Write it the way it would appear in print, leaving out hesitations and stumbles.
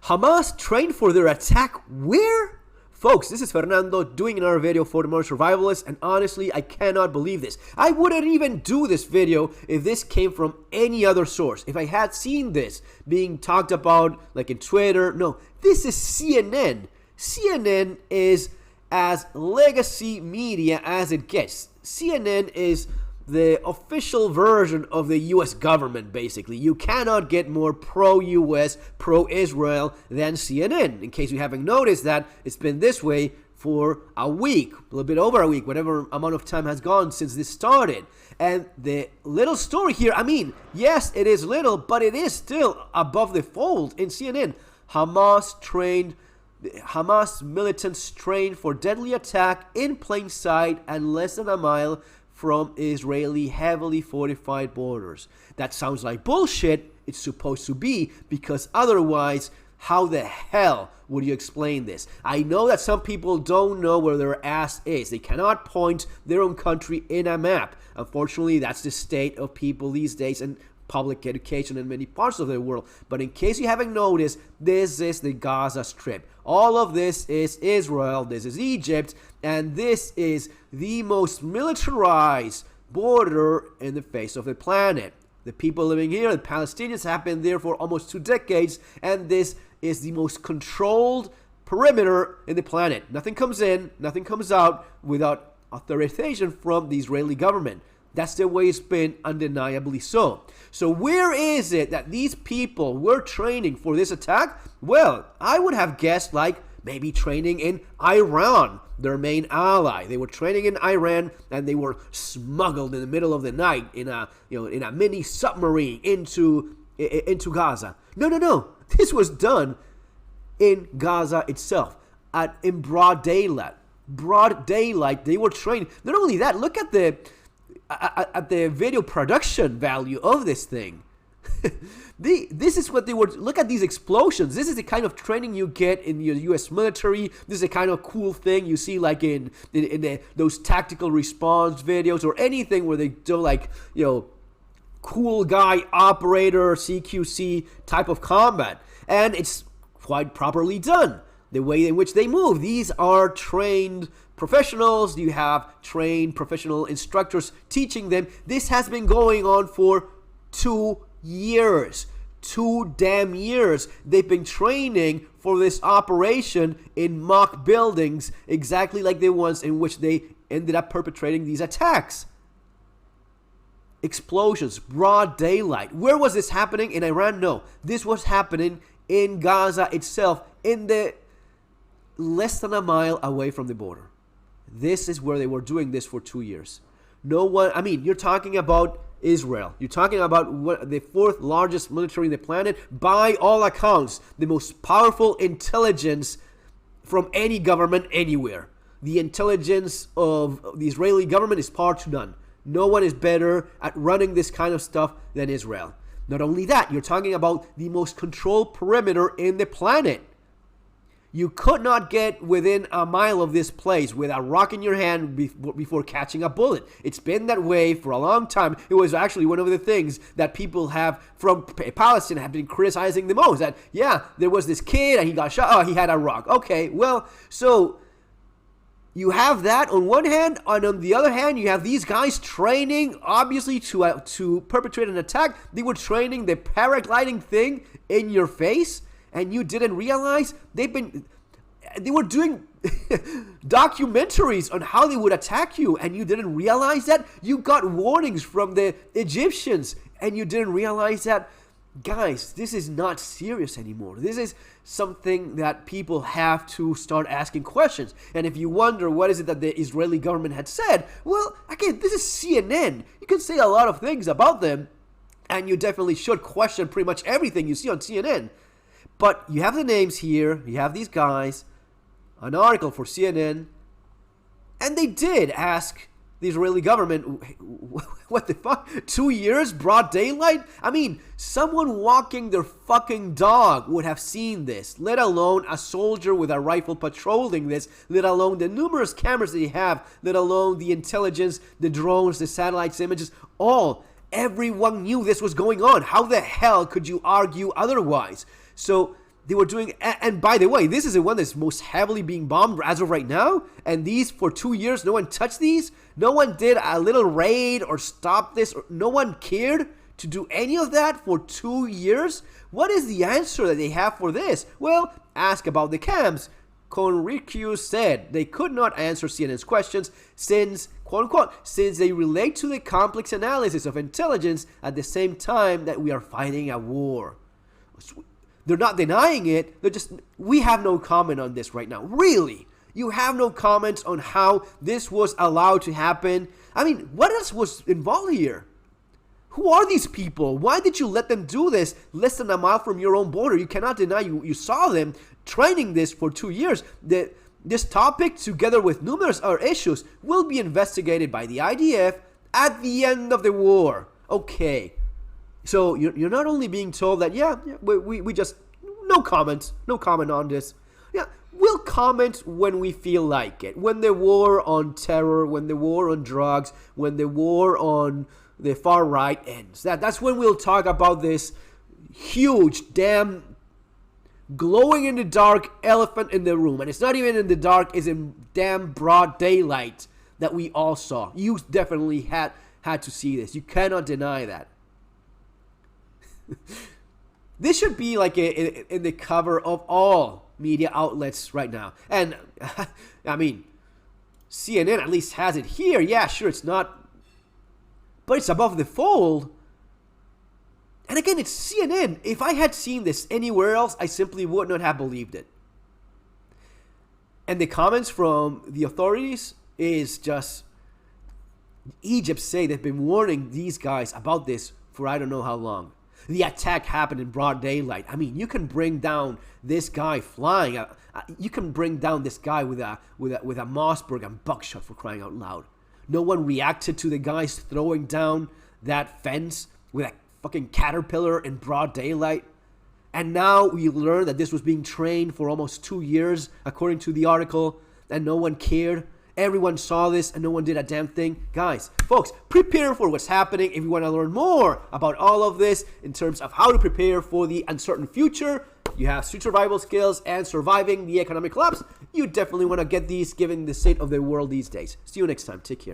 Hamas trained for their attack where? Folks, this is Fernando doing another video for the Modern Survivalists, and honestly, I cannot believe this. I wouldn't even do this video if this came from any other source. If I had seen this being talked about like in Twitter, no, this is CNN. CNN is as legacy media as it gets. CNN is the official version of the U.S. government, basically. You cannot get more pro-U.S., pro-Israel than CNN. In case you haven't noticed that, it's been this way for a week, a little bit over a week, whatever amount of time has gone since this started. And the little story here, I mean, yes, it is little, but it is still above the fold in CNN. Hamas militants trained for deadly attack in plain sight and less than a mile from Israeli heavily fortified borders. That sounds like bullshit. It's supposed to be, because otherwise, how the hell would you explain this? I know that some people don't know where their ass is. They cannot point their own country in a map. Unfortunately, that's the state of people these days and public education in many parts of the world. But in case you haven't noticed, this is the Gaza Strip. All of this is Israel, this is Egypt, and this is the most militarized border in the face of the planet. The people living here, the Palestinians, have been there for almost 2 decades, and this is the most controlled perimeter in the planet. Nothing comes in, nothing comes out without authorization from the Israeli government. That's the way it's been, undeniably so. So where is it that these people were training for this attack? Well, I would have guessed like maybe training in Iran, their main ally. They were training in Iran, and they were smuggled in the middle of the night in a mini submarine into Gaza. No. This was done in Gaza itself, in broad daylight. Broad daylight, they were trained. Not only that, look at the video production value of this thing. This is what they were. Look at these explosions. This is the kind of training you get in your U.S. military. This is the kind of cool thing you see like in those tactical response videos or anything where they do like, cool guy operator CQC type of combat. And it's quite properly done. The way in which they move. These are trained professionals. You have trained professional instructors teaching them. This has been going on for 2 years. 2 damn years. They've been training for this operation in mock buildings, exactly like the ones in which they ended up perpetrating these attacks. Explosions, broad daylight. Where was this happening? In Iran? No. This was happening in Gaza itself, in the less than a mile away from the border. This is where they were doing this for 2 years. No one, I mean, you're talking about Israel. You're talking about the 4th largest military in the planet. By all accounts, the most powerful intelligence from any government anywhere. The intelligence of the Israeli government is par to none. No one is better at running this kind of stuff than Israel. Not only that, you're talking about the most controlled perimeter in the planet. You could not get within a mile of this place with a rock in your hand before catching a bullet. It's been that way for a long time. It was actually one of the things that people have from Palestine have been criticizing the most. That, yeah, there was this kid and he got shot. Oh, he had a rock. Okay, well, so you have that on one hand, and on the other hand, you have these guys training, obviously, to perpetrate an attack. They were training the paragliding thing in your face, and you didn't realize they were doing documentaries on how they would attack you, and you didn't realize that. You got warnings from the Egyptians, and you didn't realize that. Guys, this is not serious anymore. This is something that people have to start asking questions. And if you wonder what is it that the Israeli government had said, well, again, this is CNN. You can say a lot of things about them, and you definitely should question pretty much everything you see on CNN. But you have the names here, you have these guys, an article for CNN, and they did ask the Israeli government, what the fuck, 2 years, broad daylight? I mean, someone walking their fucking dog would have seen this, let alone a soldier with a rifle patrolling this, let alone the numerous cameras that they have, let alone the intelligence, the drones, the satellites, images, everyone knew this was going on. How the hell could you argue otherwise? So they were doing, and by the way, this is the one that's most heavily being bombed as of right now. And these, for 2 years, no one touched these. No one did a little raid or stop this. Or no one cared to do any of that for 2 years. What is the answer that they have for this? Well, ask about the camps. Conricchio said they could not answer CNN's questions since, quote unquote, since they relate to the complex analysis of intelligence at the same time that we are fighting a war. They're not denying it. They're just, we have no comment on this right now. Really? You have no comments on how this was allowed to happen? I mean, what else was involved here? Who are these people? Why did you let them do this less than a mile from your own border? You cannot deny you saw them training this for 2 years. This topic, together with numerous other issues, will be investigated by the IDF at the end of the war. Okay. So you're not only being told that, we just, no comment on this. Yeah, we'll comment when we feel like it. When the war on terror, when the war on drugs, when the war on the far right ends. That's when we'll talk about this huge, damn, glowing in the dark elephant in the room. And it's not even in the dark, it's in damn broad daylight that we all saw. You definitely had to see this. You cannot deny that. This should be like in the cover of all media outlets right now. And I mean, CNN at least has it here. Yeah, sure, it's not, but it's above the fold. And again, it's CNN. If I had seen this anywhere else, I simply would not have believed it. And the comments from the authorities is just, Egypt say they've been warning these guys about this for I don't know how long. The attack happened in broad daylight. I mean, you can bring down this guy flying. You can bring down this guy with a Mossberg and buckshot, for crying out loud. No one reacted to the guys throwing down that fence with a fucking caterpillar in broad daylight. And now we learn that this was being trained for almost 2 years, according to the article, and no one cared. Everyone saw this and no one did a damn thing. Guys, folks, prepare for what's happening. If you want to learn more about all of this in terms of how to prepare for the uncertain future, you have street survival skills and surviving the economic collapse. You definitely want to get these given the state of the world these days. See you next time. Take care.